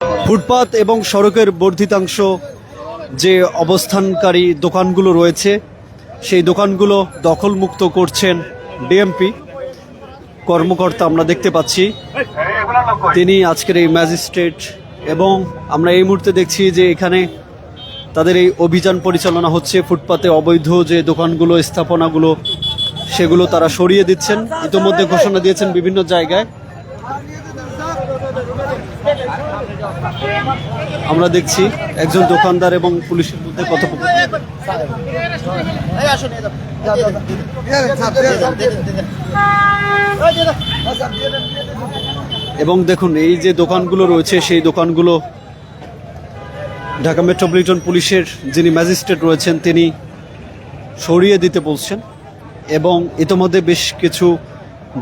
ফুটপাত এবং সড়কের বর্ধিতাংশ যে অবস্থানকারী দোকানগুলো রয়েছে সেই দোকানগুলো দখলমুক্ত করছেন ডিএমপি কর্মকর্তা। আমরা দেখতে পাচ্ছি তিনি আজকের এই ম্যাজিস্ট্রেট, এবং আমরা এই মুহূর্তে দেখছি যে এখানে তাদের এই অভিযান পরিচালনা হচ্ছে। ফুটপাতে অবৈধ যে দোকানগুলো, স্থাপনাগুলো, সেগুলো তারা সরিয়ে দিচ্ছেন। ইতিমধ্যে ঘোষণা দিয়েছেন বিভিন্ন জায়গায়। আমরা দেখছি একজন দোকানদার এবং পুলিশের মধ্যে কথোপকথন। এবং দেখুন এই যে দোকানগুলো রয়েছে সেই দোকানগুলো ঢাকা মেট্রোপলিটন পুলিশের যিনি ম্যাজিস্ট্রেট রয়েছেন তিনি সরিয়ে দিতে বলছেন, এবং ইতিমধ্যে বেশ কিছু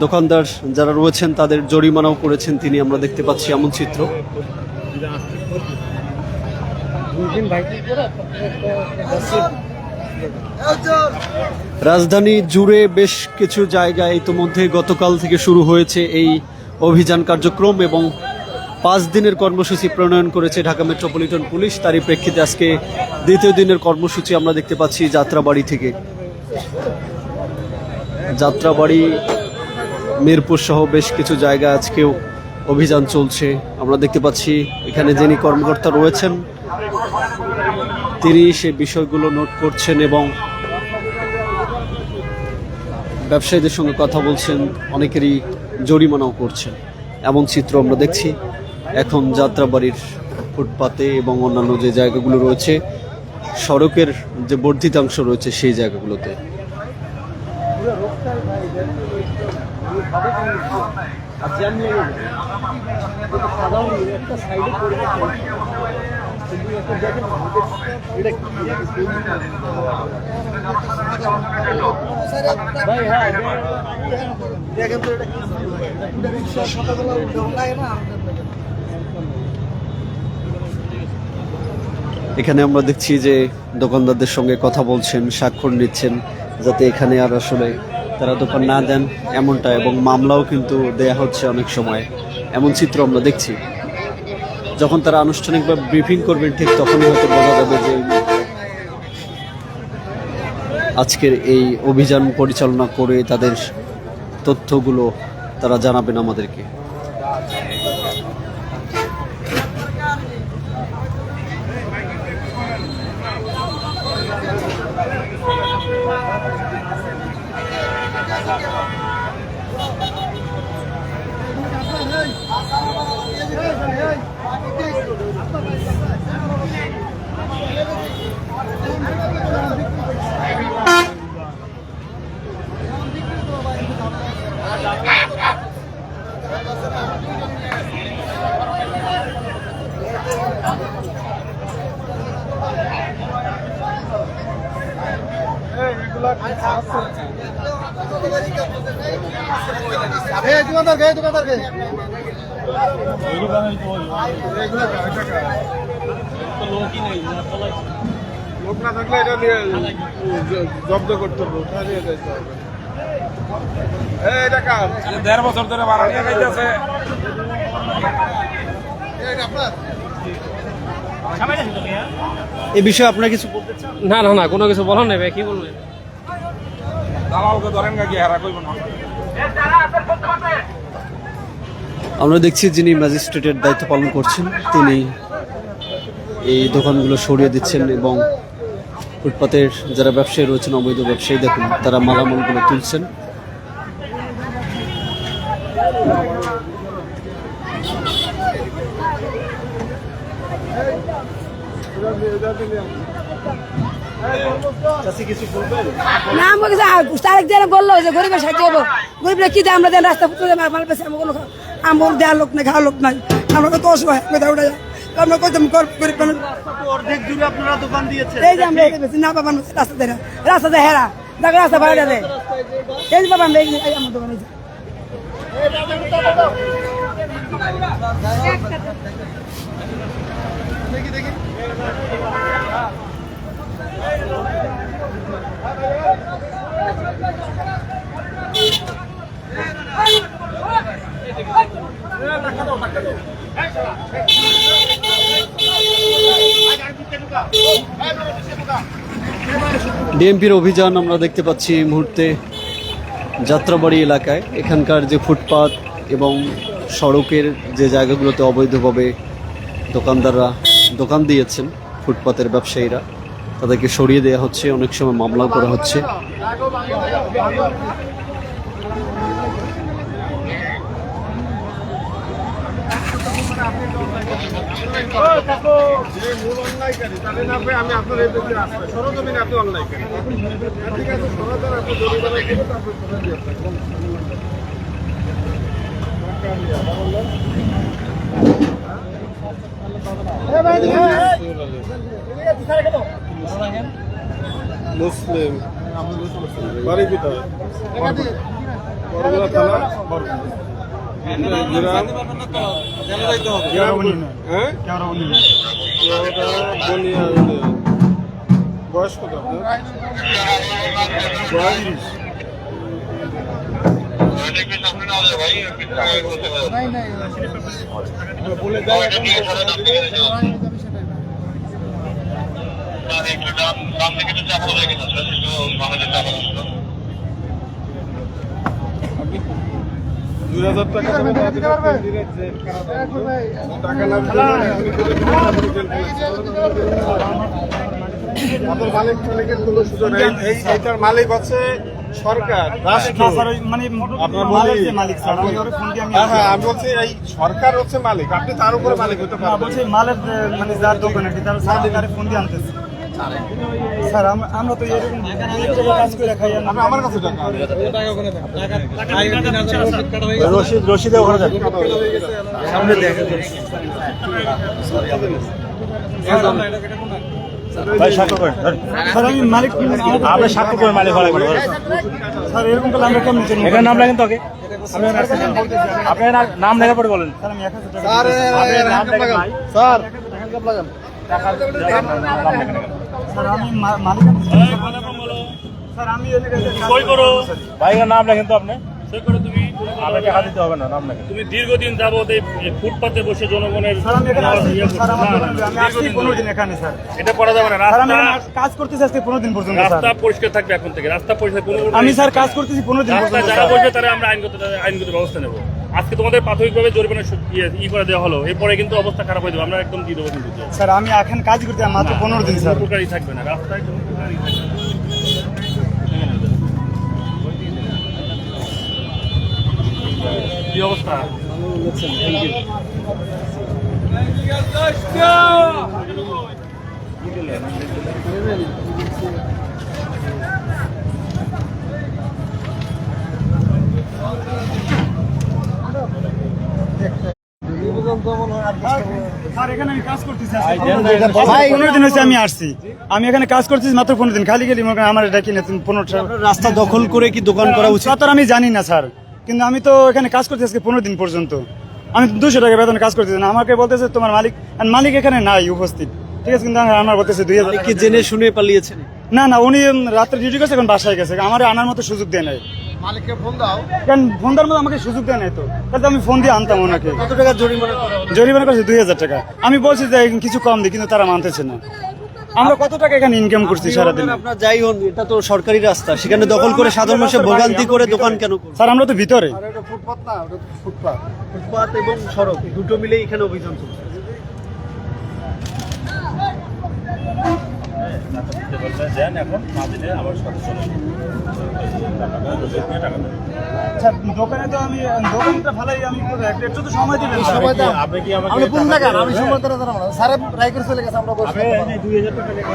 দোকানদার যারা রয়েছেন তাদের জরিমানাও করেছেন তিনি। আমরা দেখতে পাচ্ছি এমন চিত্র। রাজধানী জুড়ে বেশ কিছু জায়গায় ইতিমধ্যে গতকাল থেকে শুরু হয়েছে এই অভিযান কার্যক্রম, এবং 5 দিনের কর্মসূচি প্রণয়ন করেছে ঢাকা মেট্রোপলিটন পুলিশ। তারই প্রেক্ষিতে আজকে দ্বিতীয় দিনের কর্মসূচি আমরা দেখতে পাচ্ছি যাত্রাবাড়ি থেকে। যাত্রাবাড়ি, মিরপুর সহ বেশ কিছু জায়গা আজকেও অভিযান চলছে। আমরা দেখতে পাচ্ছি এখানে যিনি কর্মকর্তা রয়েছেন তিনি সে বিষয়গুলো নোট করছেন এবং ব্যবসায়ীদের সঙ্গে কথা বলছেন, অনেকেরই জরিমানাও করছেন। এমন চিত্র আমরা দেখছি এখন যাত্রাবাড়ির ফুটপাতে এবং অন্যান্য যে জায়গাগুলো রয়েছে, সড়কের যে বর্ধিতাংশ রয়েছে সেই জায়গাগুলোতে। এখানে আমরা দেখছি যে দোকানদারদের সঙ্গে কথা বলছেন, স্বাক্ষর নিচ্ছেন যাতে এখানে আর আসলে তারা দোকান না দেন এমনটা, এবং মামলাও কিন্তু দেয়া হচ্ছে অনেক সময়। এমন চিত্র আমরা দেখছি। যখন তারা আনুষ্ঠানিকভাবে ব্রিফিং করবেন ঠিক তখনই হয়তো বোঝা যাবে যে আজকের এই অভিযান পরিচালনা করে তাদের তথ্যগুলো তারা জানাবেন আমাদেরকে। লোক না থাকলে এটা নিয়ে জব্দ করতে হবে। 1.5 বছর ধরে ভাড়া নিয়ে খাইতেছে। এই বিষয়ে আপনারা কিছু বলতে চান? না না না, কোনো কিছু বলার নেই ভাই, কি বলবেন? দালালকে ধরেন না, কি হারা কইব না। আমরা দেখছি যিনি ম্যাজিস্ট্রেটের দায়িত্ব পালন করছেন তিনি এই দোকানগুলো সরিয়ে দিচ্ছেন, এবং ফুটপাতের যারা ব্যবসায়ী রয়েছেন, অবৈধ ব্যবসায়ী, দেখুন তারা মালামালগুলো তুলছেন। না আমাকে তারেক দিয়ে বললো যে গরিবের সাহায্য হবো, গরিবের কি দেয় আমরা দেন, রাস্তা ফুটে মাল পেয়েছি, আমার কোনো আমার দেওয়ার লোক নেই, খাওয়ার লোক নাই, আমরা কত অসহায়, ওটা আমরা কত গরিব মানুষ। অর্ধেক দূরে আপনারা দোকান দিয়েছেন, এই যে আমরা পেয়েছি না পাবেন রাস্তা দেয়, রাস্তা দেয় হেরা, দেখো রাস্তা ভাড়া দেয়, এই যে পাবেন আমার দোকানে। দেখি দেখি টাকা দাও, টাকা দাও। ডিএমপির অভিযান আমরা দেখতে পাচ্ছি এই মুহূর্তে যাত্রাবাড়ি এলাকায়। এখানকার যে ফুটপাত এবং সড়কের যে জায়গাগুলোতে অবৈধভাবে দোকানদাররা দোকান দিয়েছেন, ফুটপাতের ব্যবসায়ীরা, তাদেরকে সরিয়ে দেওয়া হচ্ছে, অনেক সময় মামলাও করা হচ্ছে। আমি আপনার এই ব্যক্তি আসবে সরজমিনে আপনি অনলাইন করেন, ঠিক আছে? সরজমিনে আপনি জরিমানা দেবেন, তারপর করে দিয়ে মুসলিম বাড়ি কোথায়? বরগুনা থানা, বয়স কত আপনার? বলে টাকা না আপনার মালিকের কোনো সুযোগ নেই। এইটার মালিক হচ্ছে সরকার, রাষ্ট্র। মানে আপনার মালিক স্যার, হ্যাঁ, আমি বলছি এই সরকার হচ্ছে মালিক, আপনি তার উপরে মালিক হতে পারবেন। বলছি মালের মানে যার দোকান আর কি, তার সাথে ফোন দিয়ে আনতেছে স্যার। আমরা তো এরকম কাজ করে খাই। আমার কাছে টাকা রশিদে ওখানে সামনে দেখে স্যার, আমি মালিক আপনার সাক্ষ্য করে মালিক হওয়া স্যার। এরকম করলে আমরা কেমন এখানে নাম লাগেন তোকে, আপনার নাম লেখা পরে বলেন স্যার। আমি 1000 টাকা স্যার, স্যার আমি মালিক স্যার। আমি সই করো ভাইয়ের নাম লেখেন তো আপনি, সই করো তুমি। আমাকে হাত দিতে হবে না, নাম লেখেন। তুমি দীর্ঘদিন যাবত এই ফুটপাতে বসে জনগণের স্যার আমি এখানে আসছি স্যার, আমি আসছি 15 দিন এখানে স্যার। এটা করা যাবে না। স্যার আমি রাস্তা এখানে কাজ করতেছি আজকে 15 দিন পর্যন্ত স্যার। রাস্তা পরিষ্কার থাকবে এখন থেকে, রাস্তা পরিষ্কার কোনো আমি স্যার কাজ করতেছি 15 দিন রাস্তা পর্যন্ত যারা স্যার। বসবে তারা আমরা আইনগত ব্যবস্থা নেব। আজকে তোমাদের প্রাথমিকভাবে জরিমানা করে দেওয়া হলো, এরপরে কিন্তু অবস্থা খারাপ হয়ে যাবে, আমরা একদম দিয়ে দেবো কিন্তু। স্যার আমি এখন কাজ করতে মাত্র 15 দিন স্যার। উপকারী থাকবে না রাস্তায়, কোনো উপকারী থাকবে না। কি অবস্থা? স্যার এখানে আমি কাজ করতেছি আজকে 15 দিন হয়েছে আমি আসছি। আমি এখানে কাজ করতেছি মাত্র 15 দিন। খালি গেলি আমার এটা কিনে 15টা রাস্তা দখল করে কি দোকান করা উচিত? তা তো আমি জানি না স্যার, কিন্তু আমি তো এখানে কাজ করতেছি আজকে 15 দিন পর্যন্ত। আমি 200 টাকা বেতনে কাজ করতেছি না। আমাকে বলতেছে তোমার মালিক, আর মালিক এখানে নাই উপস্থিত, ঠিক আছে? কিন্তু আমার বলতেছে 2000 কি জেনে শুনে পালিয়েছেন? না না, উনি রাত্রে ডিউটি করছে, এখন বাসায় গেছে। আমার আনার মতো সুযোগ দেয় নাই। মালিককে ফোন দাও। কারণ ফোন দেওয়ার মতো আমাকে সুযোগ দেয় নাই, তো তাহলে তো আমি ফোন দিয়ে আনতাম ওনাকে। কত টাকা জরিমানা করা হলো? জরিমানা করছে 2000 টাকা। আমি বলছি যে কিছু কম দিই, কিন্তু তারা মানতেছে না। আমরা কত টাকা এখানে ইনকাম করছি সারাদিন। আপনার যাই হন, এটা তো সরকারি রাস্তা, সেখানে দখল করে সাধারণ মানুষের ভোগান্তি করে দোকান কেন করবে? স্যার আমরা তো ভিতরে। আর এটা ফুটপাত না, ওটা ফুটপাত। ফুটপাত এবং সড়ক দুটো মিলেই এখানে অভিযান চলছে। আচ্ছা, দোকানে তো আমি দোকানটা ভালোই, আমি একটু তো সময় দিবেন। সময় দাও। আপনি কি আমাকে আপনি ফোন লাগান, আমি সময় ধরে দাঁড়াবো না। স্যার রায় করে চলে গেছে, আমরা বসে 2000 টাকা লেখা।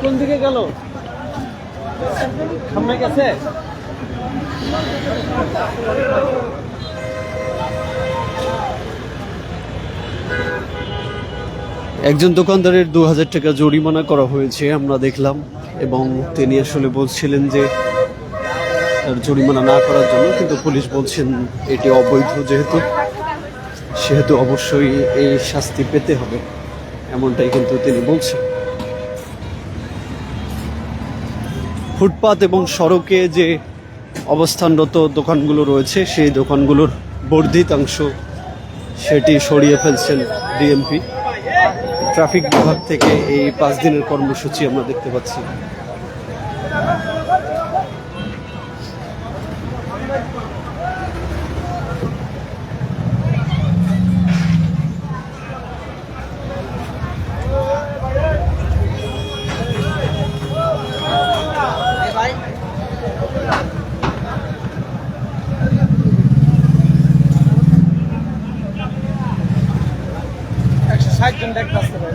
কোন দিকে গেল? সামনে গেছে। একজন দোকানদারের 2000 টাকা জরিমানা করা হয়েছে আমরা দেখলাম, এবং তিনি আসলে বলছিলেন যে তার জরিমানা না করার জন্য, কিন্তু পুলিশ বলছেন এটি অবৈধ সেহেতু অবশ্যই এই শাস্তি পেতে হবে, এমনটাই কিন্তু তিনি বলছেন। ফুটপাত এবং সড়কে যে অবস্থানরত দোকানগুলো রয়েছে, সেই দোকানগুলোর বর্ধিতাংশ সেটি সরিয়ে ফেলছেন ডিএমপি। ট্রাফিক বিভাগ থেকে এই 5 দিনের কর্মসূচি আমরা দেখতে পাচ্ছি। একশো 60 জন দেখতে আসতে পারে